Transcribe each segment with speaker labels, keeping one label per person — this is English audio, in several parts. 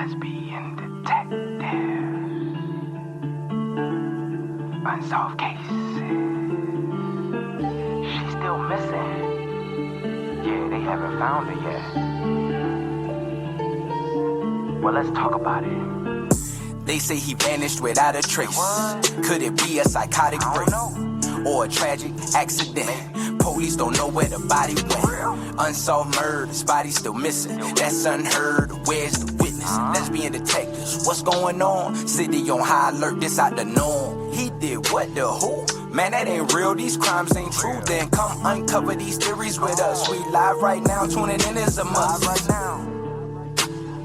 Speaker 1: lesbian detective. Unsolved cases. She's still missing. Yeah, they haven't found her yet. Well, let's talk about it.
Speaker 2: They say he vanished without a trace. Could it be a psychotic break or a tragic accident? Police don't know where the body went. Unsolved murders, body still missing. That's unheard. Where's the witness? Lesbian detectives, what's going on? City on high alert, this out the norm. He did what, the who? Man, that ain't real, these crimes ain't true. Then come uncover these theories with us. We live right now, tuning in is a must.
Speaker 1: Right now,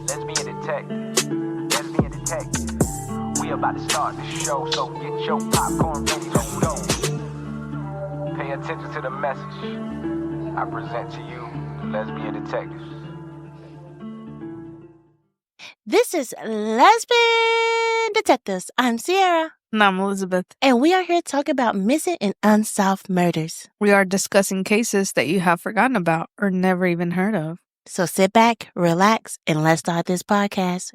Speaker 1: lesbian detective, lesbian detective. We about to start the show, so get your popcorn ready, let's go. Pay attention to the message I present to you, the lesbian detectives.
Speaker 3: This is Lesbian Detectives. I'm Sierra.
Speaker 4: And I'm Elizabeth.
Speaker 3: And we are here to talk about missing and unsolved murders.
Speaker 4: We are discussing cases that you have forgotten about or never even heard of.
Speaker 3: So sit back, relax, and let's start this podcast.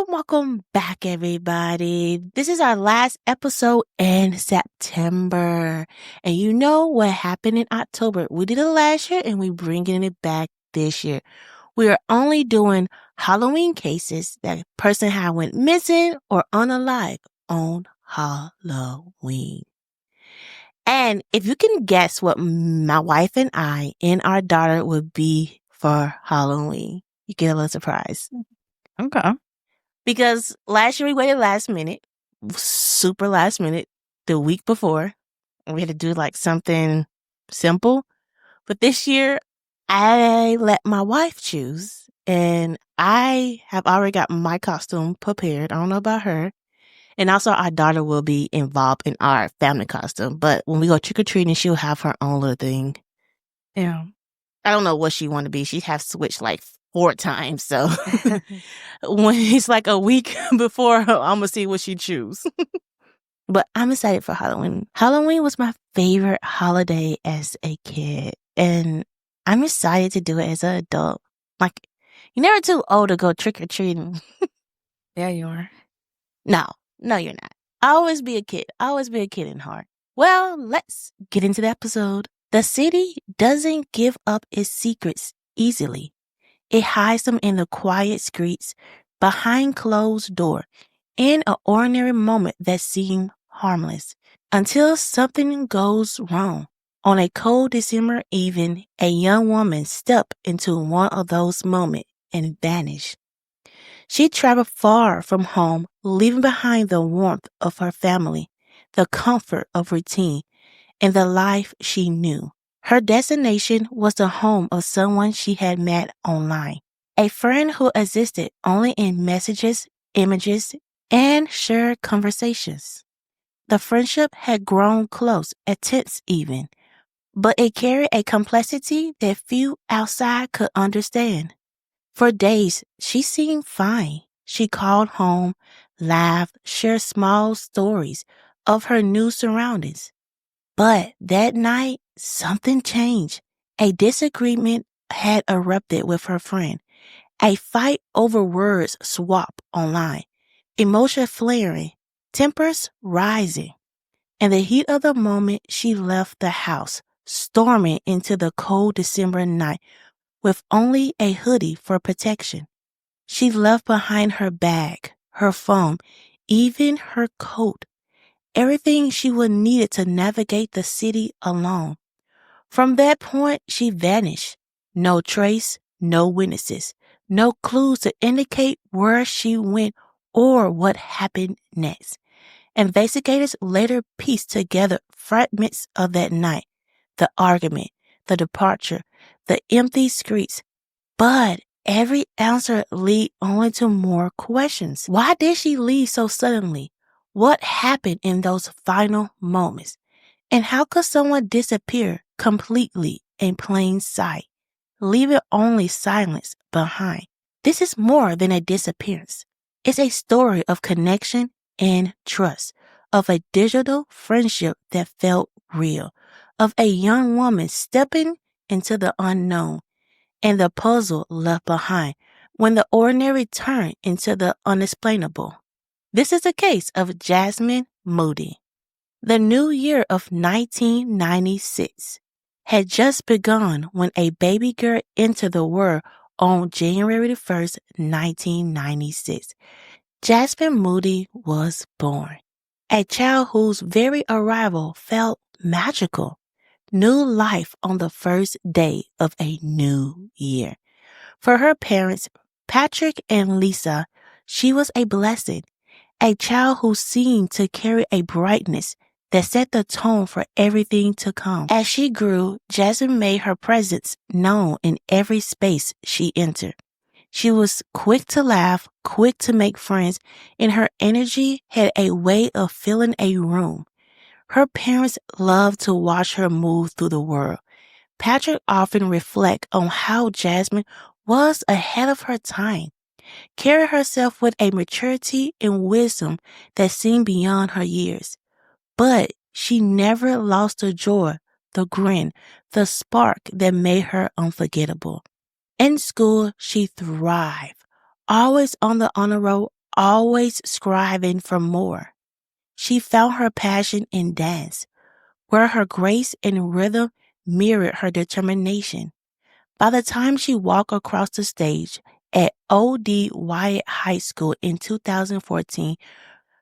Speaker 3: Welcome back, everybody. This is our last episode in September. And you know what happened in October. We did it last year and we're bringing it back this year. We are only doing Halloween cases that a person had went missing or unalive on Halloween. And if you can guess what my wife and I and our daughter would be for Halloween, you get a little surprise.
Speaker 4: Okay.
Speaker 3: Because last year we waited last minute, super last minute, the week before. And we had to do like something simple. But this year, I let my wife choose. And I have already got my costume prepared. I don't know about her. And also our daughter will be involved in our family costume. But when we go trick-or-treating, she'll have her own little thing.
Speaker 4: Yeah.
Speaker 3: I don't know what she want to be. She have switched like 4 times. So when it's like a week before, I'm going to see what she choose. But I'm excited for Halloween. Halloween was my favorite holiday as a kid. And I'm excited to do it as an adult. Like, you're never too old to go trick-or-treating.
Speaker 4: Yeah, you are.
Speaker 3: No, you're not. Always be a kid. Always be a kid in heart. Well, let's get into the episode. The city doesn't give up its secrets easily. It hides them in the quiet streets, behind closed doors, in an ordinary moment that seems harmless, until something goes wrong. On a cold December evening, a young woman stepped into one of those moments and vanished. She traveled far from home, leaving behind the warmth of her family, the comfort of routine, and the life she knew. Her destination was the home of someone she had met online, a friend who existed only in messages, images, and shared conversations. The friendship had grown close, tense even, but it carried a complexity that few outside could understand. For days, she seemed fine. She called home, laughed, shared small stories of her new surroundings. But that night, something changed. A disagreement had erupted with her friend. A fight over words swapped online. Emotion flaring, tempers rising. In the heat of the moment, she left the house, storming into the cold December night with only a hoodie for protection. She left behind her bag, her phone, even her coat. Everything she would need to navigate the city alone. From that point, she vanished. No trace, no witnesses, no clues to indicate where she went or what happened next. Investigators later pieced together fragments of that night, the argument, the departure, the empty streets. But every answer led only to more questions. Why did she leave so suddenly? What happened in those final moments? And how could someone disappear completely in plain sight, leaving only silence behind? This is more than a disappearance. It's a story of connection, and trust, of a digital friendship that felt real, of a young woman stepping into the unknown and the puzzle left behind when the ordinary turned into the unexplainable. This is a case of Jasmine Moody. The new year of 1996 had just begun when a baby girl entered the world on January 1st, 1996. Jasmine Moody was born, a child whose very arrival felt magical. New life on the first day of a new year. For her parents, Patrick and Lisa, she was a blessing, a child who seemed to carry a brightness that set the tone for everything to come. As she grew, Jasmine made her presence known in every space she entered. She was quick to laugh, quick to make friends, and her energy had a way of filling a room. Her parents loved to watch her move through the world. Patrick often reflects on how Jasmine was ahead of her time, carried herself with a maturity and wisdom that seemed beyond her years. But she never lost the joy, the grin, the spark that made her unforgettable. In school, she thrived, always on the honor roll, always striving for more. She found her passion in dance, where her grace and rhythm mirrored her determination. By the time she walked across the stage at O.D. Wyatt High School in 2014,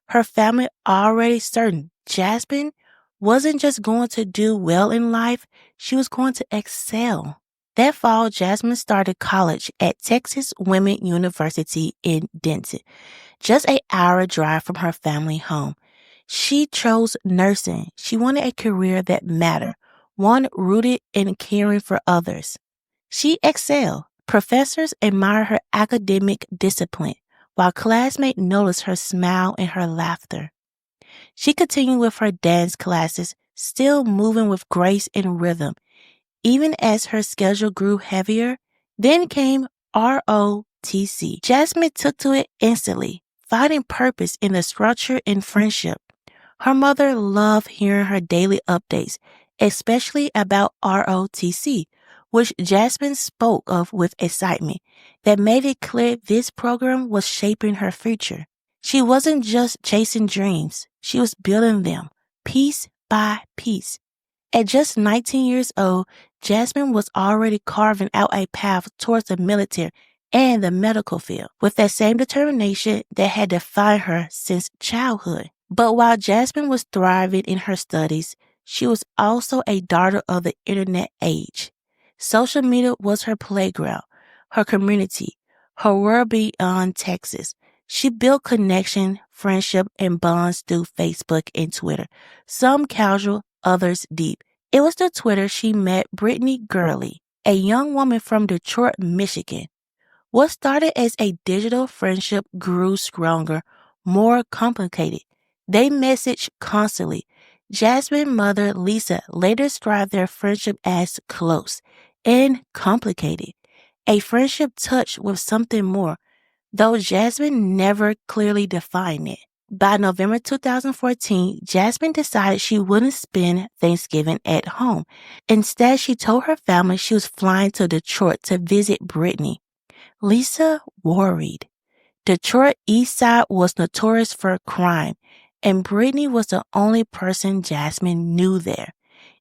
Speaker 3: her family already certain Jasmine wasn't just going to do well in life, she was going to excel. That fall, Jasmine started college at Texas Women University in Denton, just an hour drive from her family home. She chose nursing. She wanted a career that mattered, one rooted in caring for others. She excelled. Professors admired her academic discipline, while classmates noticed her smile and her laughter. She continued with her dance classes, still moving with grace and rhythm. Even as her schedule grew heavier, then came ROTC. Jasmine took to it instantly, finding purpose in the structure and friendship. Her mother loved hearing her daily updates, especially about ROTC, which Jasmine spoke of with excitement that made it clear this program was shaping her future. She wasn't just chasing dreams, she was building them, piece by piece. At just 19 years old, Jasmine was already carving out a path towards the military and the medical field with that same determination that had defined her since childhood. But while Jasmine was thriving in her studies, she was also a daughter of the internet age. Social media was her playground, her community, her world beyond Texas. She built connection, friendship, and bonds through Facebook and Twitter, some casual, others deep. It was through Twitter she met Brittany Gurley, a young woman from Detroit, Michigan. What started as a digital friendship grew stronger, more complicated. They messaged constantly. Jasmine's mother, Lisa, later described their friendship as close and complicated. A friendship touched with something more, though Jasmine never clearly defined it. By November 2014, Jasmine decided she wouldn't spend Thanksgiving at home. Instead, she told her family she was flying to Detroit to visit Brittany. Lisa worried. Detroit East Side was notorious for crime, and Brittany was the only person Jasmine knew there.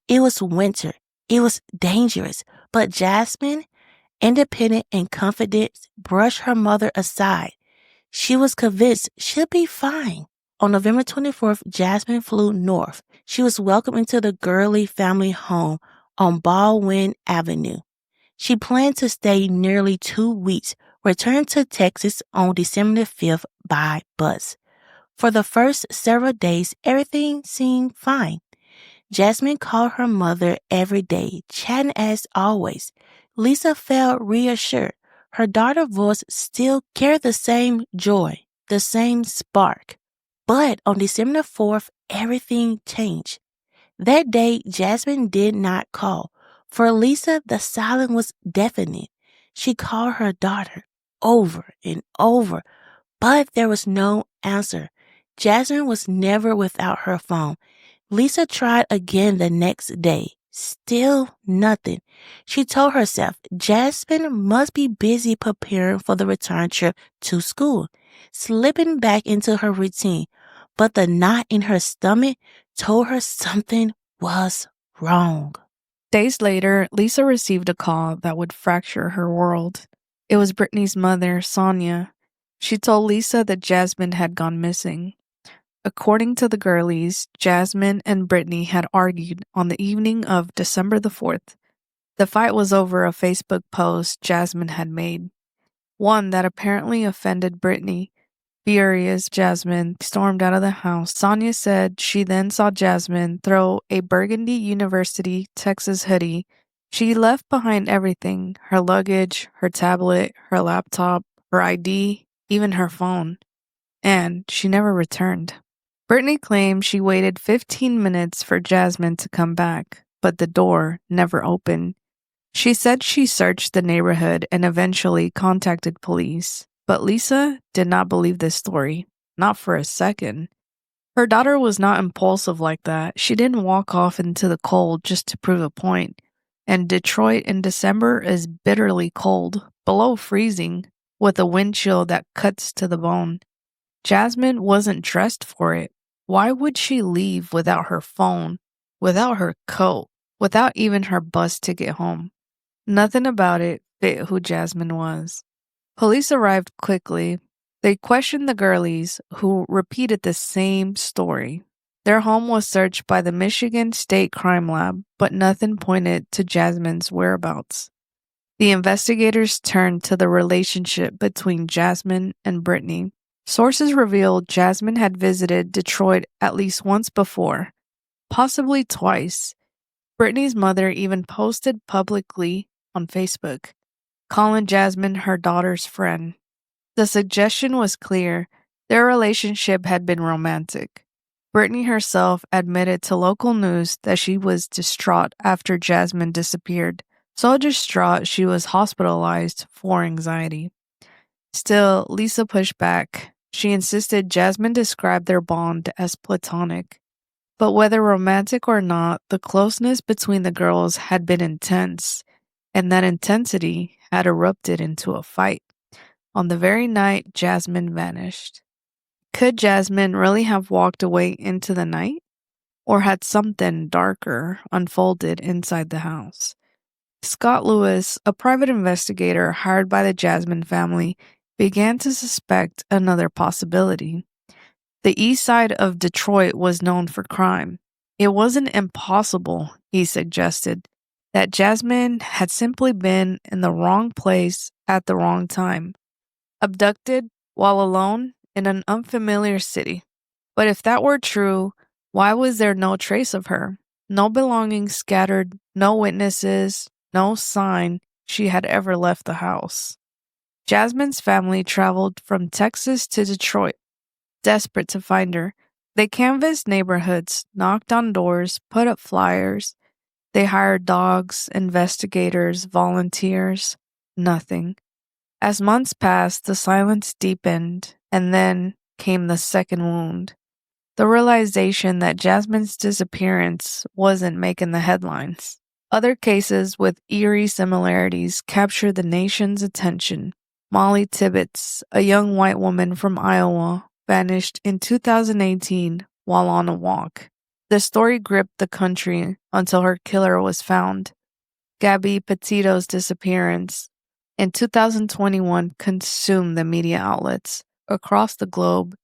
Speaker 3: It was winter. It was dangerous, but Jasmine, independent and confident, brushed her mother aside. She was convinced she'll be fine. On November 24th, Jasmine flew north. She was welcomed into the Gurley family home on Baldwin Avenue. She planned to stay nearly 2 weeks, return to Texas on December 5th by bus. For the first several days, everything seemed fine. Jasmine called her mother every day, chatting as always. Lisa felt reassured. Her daughter's voice still carried the same joy, the same spark. But on December 4th, everything changed. That day, Jasmine did not call. For Lisa, the silence was deafening. She called her daughter over and over, but there was no answer. Jasmine was never without her phone. Lisa tried again the next day. Still nothing. She told herself Jasmine must be busy preparing for the return trip to school, slipping back into her routine. But the knot in her stomach told her something was wrong.
Speaker 4: Days later, Lisa received a call that would fracture her world. It was Brittany's mother, Sonia. She told Lisa that Jasmine had gone missing. According to the girlies, Jasmine and Brittany had argued on the evening of December the 4th. The fight was over a Facebook post Jasmine had made, one that apparently offended Brittany. Furious, Jasmine stormed out of the house. Sonia said she then saw Jasmine throw a burgundy University, Texas hoodie. She left behind everything, her luggage, her tablet, her laptop, her ID, even her phone. And she never returned. Brittany claimed she waited 15 minutes for Jasmine to come back, but the door never opened. She said she searched the neighborhood and eventually contacted police. But Lisa did not believe this story, not for a second. Her daughter was not impulsive like that. She didn't walk off into the cold just to prove a point. And Detroit in December is bitterly cold, below freezing, with a wind chill that cuts to the bone. Jasmine wasn't dressed for it. Why would she leave without her phone, without her coat, without even her bus ticket home? Nothing about it fit who Jasmine was. Police arrived quickly. They questioned the girlies, who repeated the same story. Their home was searched by the Michigan State Crime Lab, but nothing pointed to Jasmine's whereabouts. The investigators turned to the relationship between Jasmine and Brittany. Sources revealed Jasmine had visited Detroit at least once before, possibly twice. Brittany's mother even posted publicly on Facebook, calling Jasmine her daughter's friend. The suggestion was clear. Their relationship had been romantic. Brittany herself admitted to local news that she was distraught after Jasmine disappeared, so distraught she was hospitalized for anxiety. Still, Lisa pushed back. She insisted Jasmine described their bond as platonic. But whether romantic or not, the closeness between the girls had been intense, and that intensity had erupted into a fight on the very night Jasmine vanished. Could Jasmine really have walked away into the night? Or had something darker unfolded inside the house? Scott Lewis, a private investigator hired by the Jasmine family, began to suspect another possibility. The east side of Detroit was known for crime. It wasn't impossible, he suggested, that Jasmine had simply been in the wrong place at the wrong time, abducted while alone in an unfamiliar city. But if that were true, why was there no trace of her? No belongings scattered, no witnesses, no sign she had ever left the house. Jasmine's family traveled from Texas to Detroit, desperate to find her. They canvassed neighborhoods, knocked on doors, put up flyers. They hired dogs, investigators, volunteers. Nothing. As months passed, the silence deepened, and then came the second wound. The realization that Jasmine's disappearance wasn't making the headlines. Other cases with eerie similarities captured the nation's attention. Molly Tibbetts, a young white woman from Iowa, vanished in 2018 while on a walk. The story gripped the country until her killer was found. Gabby Petito's disappearance in 2021 consumed the media outlets across the globe.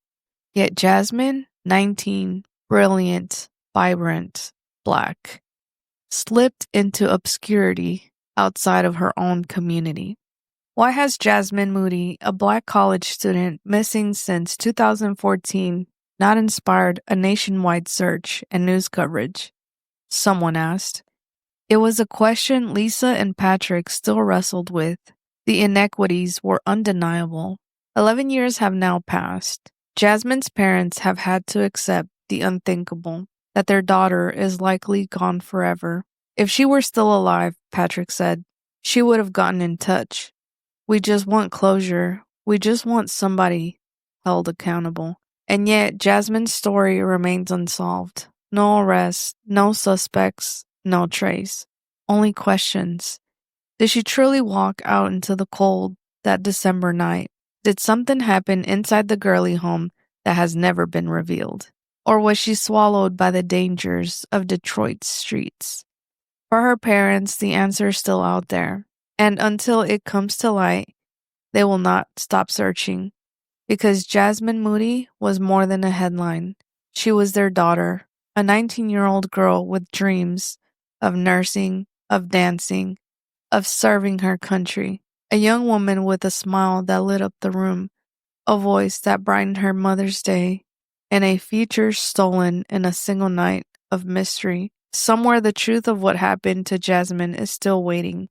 Speaker 4: Yet Jasmine, 19, brilliant, vibrant, black, slipped into obscurity outside of her own community. Why has Jasmine Moody, a black college student missing since 2014, not inspired a nationwide search and news coverage? Someone asked. It was a question Lisa and Patrick still wrestled with. The inequities were undeniable. 11 years have now passed. Jasmine's parents have had to accept the unthinkable, that their daughter is likely gone forever. If she were still alive, Patrick said, she would have gotten in touch. We just want closure. We just want somebody held accountable. And yet, Jasmine's story remains unsolved. No arrests, no suspects, no trace. Only questions. Did she truly walk out into the cold that December night? Did something happen inside the girly home that has never been revealed? Or was she swallowed by the dangers of Detroit's streets? For her parents, the answer is still out there. And until it comes to light, they will not stop searching. Because Jasmine Moody was more than a headline. She was their daughter, a 19-year-old girl with dreams of nursing, of dancing, of serving her country. A young woman with a smile that lit up the room, a voice that brightened her mother's day, and a future stolen in a single night of mystery. Somewhere the truth of what happened to Jasmine is still waiting.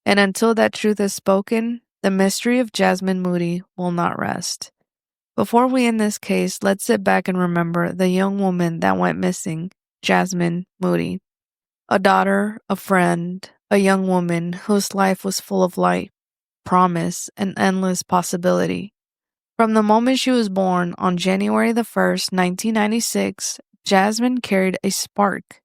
Speaker 4: And until that truth is spoken, the mystery of Jasmine Moody will not rest. Before we end this case, let's sit back and remember the young woman that went missing, Jasmine Moody. A daughter, a friend, a young woman whose life was full of light, promise, and endless possibility. From the moment she was born on January the 1st, 1996, Jasmine carried a spark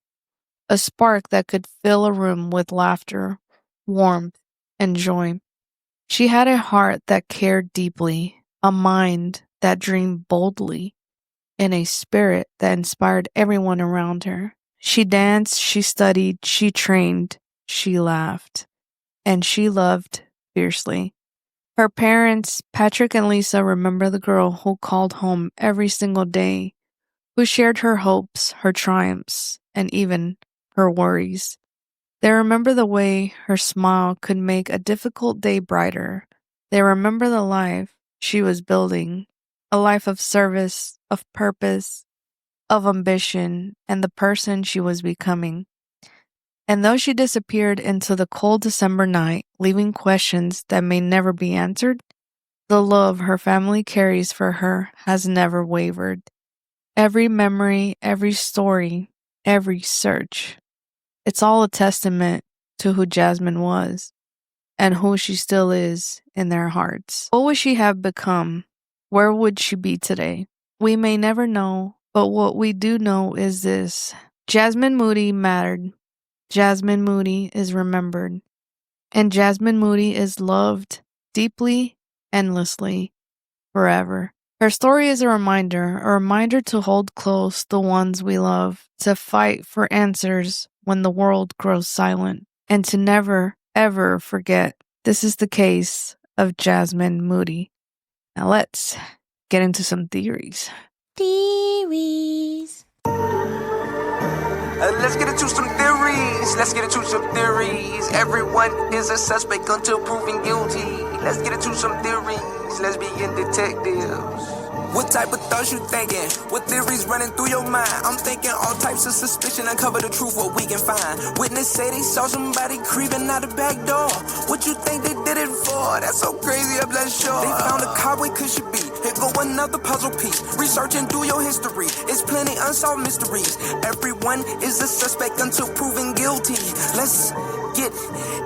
Speaker 4: that could fill a room with laughter, warmth, and joy. She had a heart that cared deeply, a mind that dreamed boldly, and a spirit that inspired everyone around her. She danced, she studied, she trained, she laughed, and she loved fiercely. Her parents, Patrick and Lisa, remember the girl who called home every single day, who shared her hopes, her triumphs, and even her worries. They remember the way her smile could make a difficult day brighter. They remember the life she was building, a life of service, of purpose, of ambition, and the person she was becoming. And though she disappeared into the cold December night, leaving questions that may never be answered, the love her family carries for her has never wavered. Every memory, every story, every search, it's all a testament to who Jasmine was and who she still is in their hearts. What would she have become? Where would she be today? We may never know, but what we do know is this. Jasmine Moody mattered. Jasmine Moody is remembered. And Jasmine Moody is loved deeply, endlessly, forever. Her story is a reminder to hold close the ones we love, to fight for answers when the world grows silent, and to never, ever forget this is the case of Jasmine Moody. Now let's get into some theories.
Speaker 3: Theories.
Speaker 2: Let's get into some theories. Everyone is a suspect until proven guilty. Let's get into some theories. Let's begin detectives. What type of thoughts you thinking? What theories running through your mind? I'm thinking all types of suspicion. Uncover the truth, what we can find. Witness say they saw somebody creeping out the back door. What you think they did it for? That's so crazy, I'm not sure. They found a car, where could she be? Here go another puzzle piece. Research and do your history. It's plenty unsolved mysteries. Everyone is a suspect until proven guilty. Let's get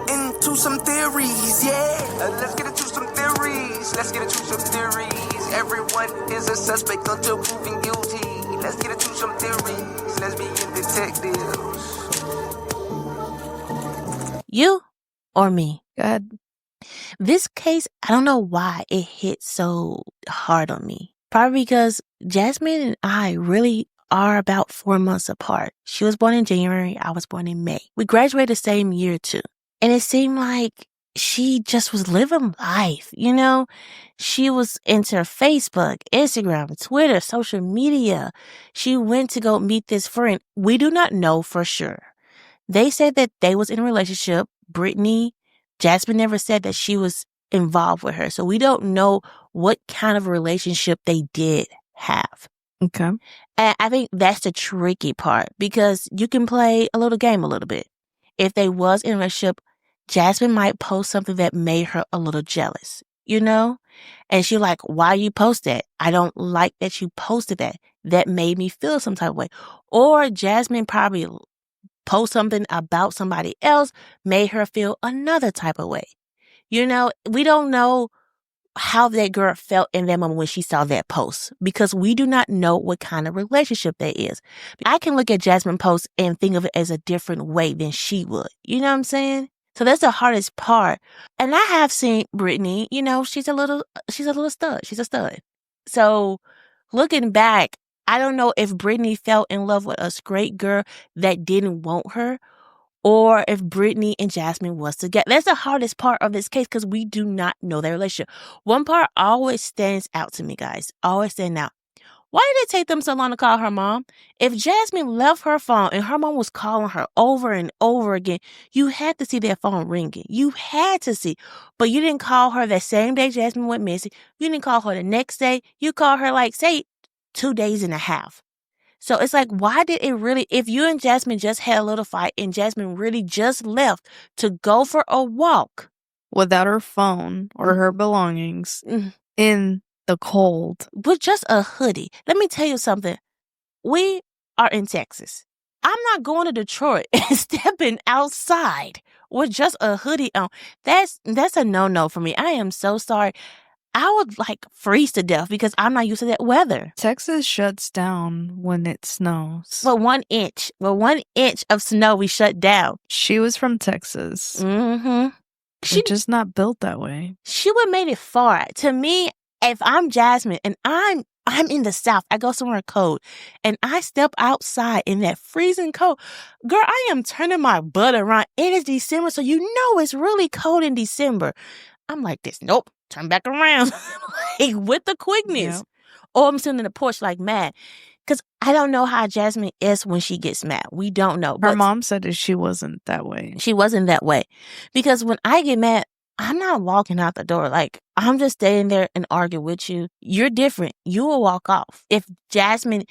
Speaker 2: into some theories, yeah. Let's get into some theories. Everyone is a suspect until proven guilty. Let's get into some theories. Let's begin detectives.
Speaker 3: You or me?
Speaker 4: Go ahead.
Speaker 3: This case, I don't know why it hit so hard on me. Probably because Jasmine and I really are about 4 months apart. She was born in January, I was born in May. We graduated the same year too. And it seemed like she just was living life, you know? She was into Facebook, Instagram, Twitter, social media. She went to go meet this friend. We do not know for sure. They said that they was in a relationship. Jasmine never said that she was involved with her. So we don't know what kind of relationship they did have.
Speaker 4: Okay.
Speaker 3: And I think that's the tricky part because you can play a little game a little bit. If they was in a relationship, Jasmine might post something that made her a little jealous, you know? And she like, why you post that? I don't like that you posted that. That made me feel some type of way. Or Jasmine probably post something about somebody else, made her feel another type of way. You know, we don't know how that girl felt in that moment when she saw that post, because we do not know what kind of relationship that is. I can look at Jasmine post and think of it as a different way than she would. You know what I'm saying? So that's the hardest part. And I have seen Brittany, she's a little stud. She's a stud. So looking back, I don't know if Brittany fell in love with a straight girl that didn't want her, or if Brittany and Jasmine was together. That's the hardest part of this case because we do not know their relationship. One part always stands out to me, guys. Always stand out. Why did it take them so long to call her mom? If Jasmine left her phone and her mom was calling her over and over again, you had to see that phone ringing. You had to see. But you didn't call her that same day Jasmine went missing. You didn't call her the next day. You called her say 2 days and a half. So it's like, why did it really, if you and Jasmine just had a little fight and Jasmine really just left to go for a walk
Speaker 4: without her phone or her belongings in the cold
Speaker 3: with just a hoodie. Let me tell you something. We are in Texas. I'm not going to Detroit and stepping outside with just a hoodie on. That's a no-no for me. I am so sorry. I would freeze to death because I'm not used to that weather.
Speaker 4: Texas shuts down when it snows.
Speaker 3: For 1 inch. For 1 inch of snow, we shut down.
Speaker 4: She was from Texas.
Speaker 3: Mm-hmm.
Speaker 4: She's just not built that way.
Speaker 3: She would have made it far. To me, if I'm Jasmine and I'm in the South, I go somewhere cold, and I step outside in that freezing cold, girl, I am turning my butt around. It is December, so you know it's really cold in December. I'm like this. Nope. Turn back around with the quickness. Yep. Or I'm sitting in the porch mad. Because I don't know how Jasmine is when she gets mad. We don't know.
Speaker 4: Her mom said that she wasn't that way.
Speaker 3: She wasn't that way. Because when I get mad, I'm not walking out the door. I'm just staying there and arguing with you. You're different. You will walk off. If Jasmine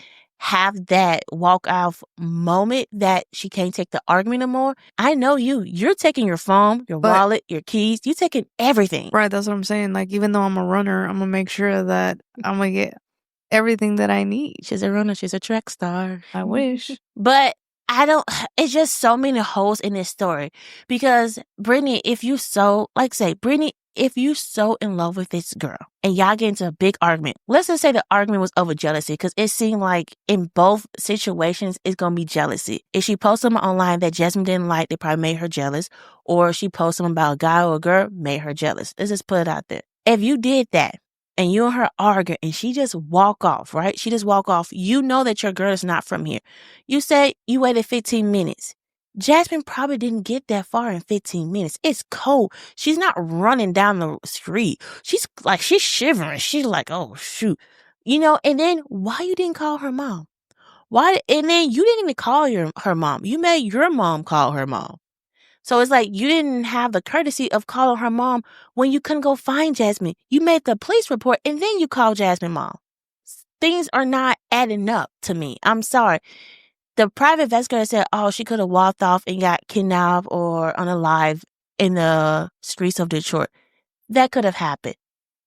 Speaker 3: have that walk off moment that she can't take the argument anymore, I know you're taking your phone, your wallet, your keys, you're taking everything.
Speaker 4: Right, that's what I'm saying. Even though I'm a runner, I'm gonna make sure that I'm gonna get everything that I need.
Speaker 3: She's a runner, she's a track star.
Speaker 4: I wish.
Speaker 3: But it's just so many holes in this story. Because Brittany, if you so in love with this girl and y'all get into a big argument, let's just say the argument was over jealousy, because it seemed like in both situations it's going to be jealousy. If she posts something online that Jasmine didn't like, they probably made her jealous. Or she posts something about a guy or a girl, made her jealous. Let's just put it out there. If you did that and you and her argue and she just walk off, right? She just walk off. You know that your girl is not from here. You say you waited 15 minutes. Jasmine probably didn't get that far in 15 minutes. It's cold. She's not running down the street. She's shivering. She's like, oh, shoot. And then why you didn't call her mom? Why? And then you didn't even call her mom. You made your mom call her mom. So it's you didn't have the courtesy of calling her mom when you couldn't go find Jasmine. You made the police report and then you called Jasmine mom. Things are not adding up to me. I'm sorry. The private investigator said, she could have walked off and got kidnapped or unalive in the streets of Detroit. That could have happened.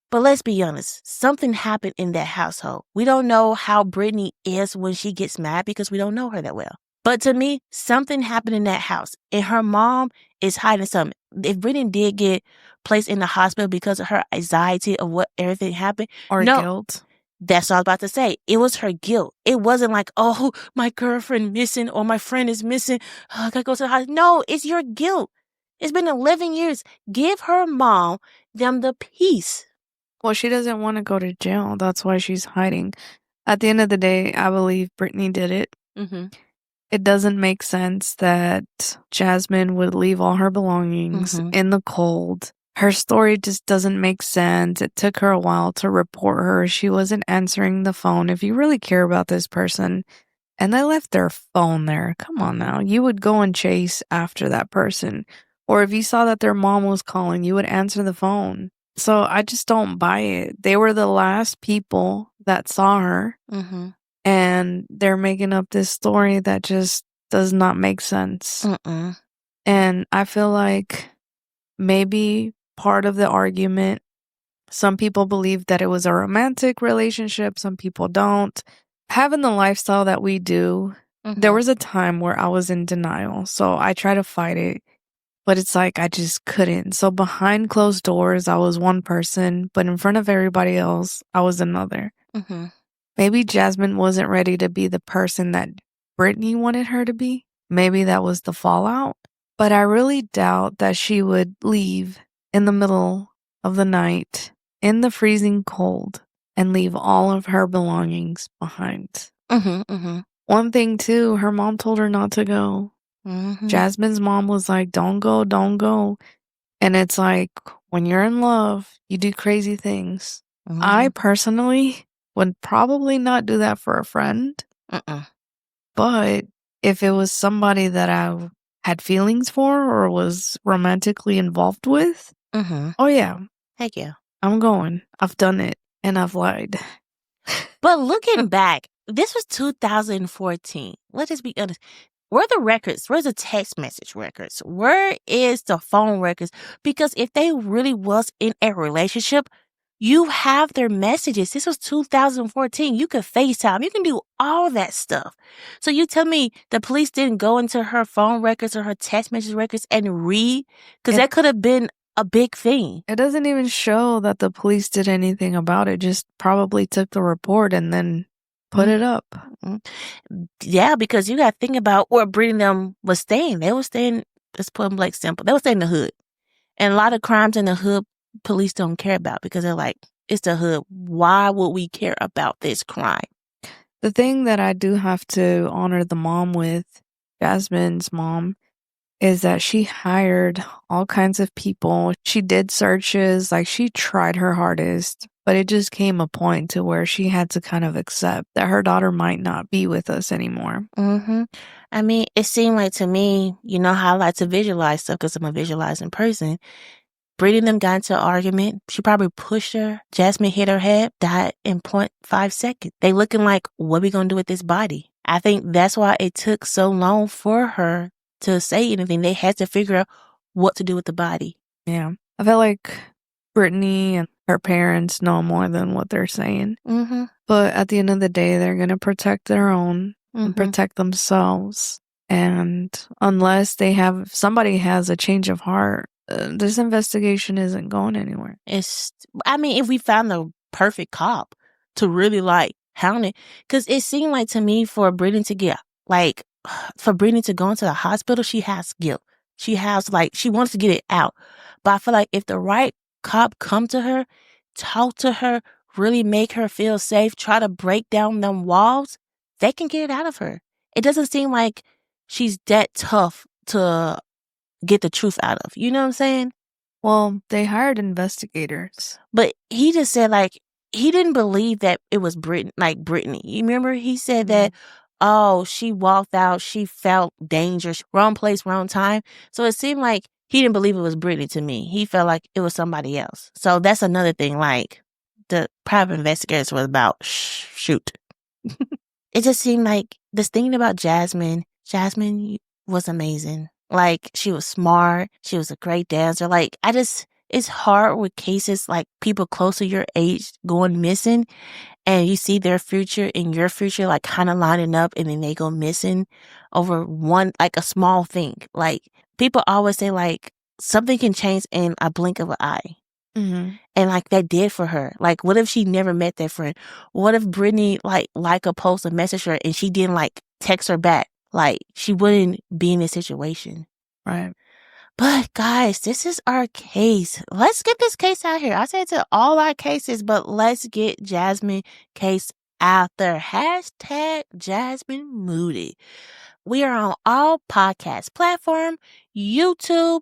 Speaker 3: But let's be honest, something happened in that household. We don't know how Brittany is when she gets mad because we don't know her that well. But to me, something happened in that house, and her mom is hiding something. If Brittany did get placed in the hospital because of her anxiety of what everything happened,
Speaker 4: or guilt.
Speaker 3: That's what I was about to say. It was her guilt. It wasn't my girlfriend missing or my friend is missing. I gotta go to the hospital. No, it's your guilt. It's been 11 years. Give her mom the peace.
Speaker 4: Well, she doesn't want to go to jail. That's why she's hiding. At the end of the day, I believe Brittany did it.
Speaker 3: Mm-hmm.
Speaker 4: It doesn't make sense that Jasmine would leave all her belongings in the cold. Her story just doesn't make sense. It took her a while to report her. She wasn't answering the phone. If you really care about this person and they left their phone there, come on now. You would go and chase after that person. Or if you saw that their mom was calling, you would answer the phone. So I just don't buy it. They were the last people that saw her.
Speaker 3: Mm-hmm.
Speaker 4: And they're making up this story that just does not make sense.
Speaker 3: Mm-mm.
Speaker 4: And I feel like maybe part of the argument, some people believe that it was a romantic relationship. Some people don't. Having the lifestyle that we do, there was a time where I was in denial. So I try to fight it. But it's like I just couldn't. So behind closed doors, I was one person, but in front of everybody else, I was another.
Speaker 3: Mm-hmm.
Speaker 4: Maybe Jasmine wasn't ready to be the person that Brittany wanted her to be. Maybe that was the fallout. But I really doubt that she would leave in the middle of the night in the freezing cold and leave all of her belongings behind.
Speaker 3: Mm-hmm. Mm-hmm.
Speaker 4: One thing, too, her mom told her not to go.
Speaker 3: Mm-hmm.
Speaker 4: Jasmine's mom was like, don't go, don't go. And it's like, when you're in love, you do crazy things.
Speaker 3: Mm-hmm.
Speaker 4: I personally would probably not do that for a friend.
Speaker 3: Mm-mm.
Speaker 4: But if it was somebody that I had feelings for or was romantically involved with,
Speaker 3: Mm-hmm.
Speaker 4: oh yeah,
Speaker 3: Heck yeah.
Speaker 4: I'm going. I've done it and I've lied.
Speaker 3: But looking back, this was 2014. Let's just be honest. Where are the records? Where's the text message records? Where is the phone records? Because if they really was in a relationship, you have their messages. This was 2014. You could FaceTime. You can do all that stuff. So you tell me the police didn't go into her phone records or her text message records and read? Because that could have been a big thing.
Speaker 4: It doesn't even show that the police did anything about it. Just probably took the report and then put it up.
Speaker 3: Yeah, because you got to think about where Brittany them was staying. They were staying, let's put them like simple. They were staying in the hood. And a lot of crimes in the hood, police don't care about because they're like, it's the hood. Why would we care about this crime?
Speaker 4: The thing that I do have to honor the mom with, Jasmine's mom, is that she hired all kinds of people. She did searches, like she tried her hardest, but it just came a point to where she had to kind of accept that her daughter might not be with us anymore.
Speaker 3: Mm-hmm. I mean, it seemed like to me, you know how I like to visualize stuff because I'm a visualizing person. Brittany and them got into an argument. She probably pushed her. Jasmine hit her head, died in 0.5 seconds. They looking like, what we going to do with this body? I think that's why it took so long for her to say anything. They had to figure out what to do with the body.
Speaker 4: Yeah. I feel like Brittany and her parents know more than what they're saying.
Speaker 3: Mm-hmm.
Speaker 4: But at the end of the day, they're going to protect their own and
Speaker 3: Mm-hmm.
Speaker 4: protect themselves. And unless somebody has a change of heart, this investigation isn't going anywhere.
Speaker 3: I mean, if we found the perfect cop to really like hound it, because it seemed like to me for Brittany to get for Brittany to go into the hospital, she has guilt. She has she wants to get it out. But I feel like if the right cop come to her, talk to her, really make her feel safe, try to break down them walls, they can get it out of her. It doesn't seem like she's that tough to get the truth out of. You know what I'm saying?
Speaker 4: Well, they hired investigators.
Speaker 3: But he just said he didn't believe that it was Brittany. You remember he said that, oh, she walked out, she felt danger, wrong place, wrong time. So it seemed like he didn't believe it was Brittany to me. He felt like it was somebody else. So that's another thing. The private investigators was about shoot. It just seemed like this thing about Jasmine was amazing. She was smart. She was a great dancer. It's hard with cases like people close to your age going missing and you see their future and your future kind of lining up and then they go missing over a small thing. People always say something can change in a blink of an eye.
Speaker 4: Mm-hmm.
Speaker 3: And that did for her. What if she never met that friend? What if Brittany a post and message her and she didn't text her back? She wouldn't be in this situation.
Speaker 4: Right.
Speaker 3: But guys, this is our case. Let's get this case out here. I said to all our cases, but let's get Jasmine case out there. Hashtag Jasmine Moody. We are on all podcast platforms, YouTube,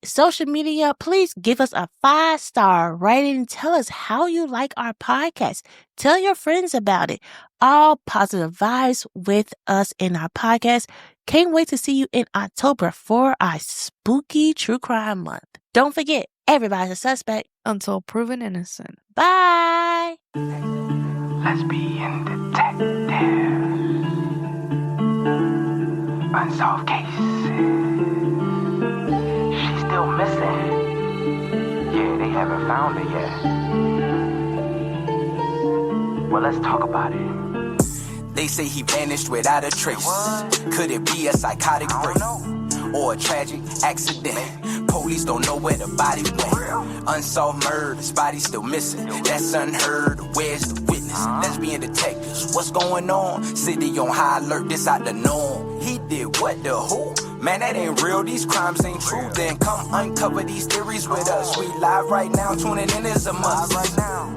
Speaker 3: social media. Please give us a 5-star rating. Tell us how you like our podcast. Tell your friends about it. All positive vibes with us in our podcast. Can't wait to see you in October for our spooky true crime month. Don't forget, everybody's a suspect
Speaker 4: until proven innocent.
Speaker 3: Bye.
Speaker 1: Lesbian detective. Unsolved cases. She's still missing. Yeah, they haven't found her yet. Well, let's talk about it.
Speaker 2: They say he vanished without a trace. Could it be a psychotic break? or a tragic accident. Police don't know where the body went. Unsolved murders, bodies still missing. That's unheard. Where's the witness? Lesbian detectives, what's going on? City on high alert, this out the norm. He did what, the who? Man, that ain't real, these crimes ain't true. Then come uncover these theories with us. We live right now, tuning in is a must.
Speaker 1: Right now.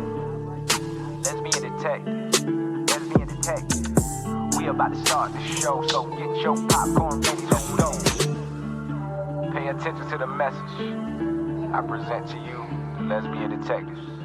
Speaker 1: Lesbian detective. Lesbian detective. We about to start the show, so get your popcorn ready, let's go. Pay attention to the message I present to you, the lesbian detectives.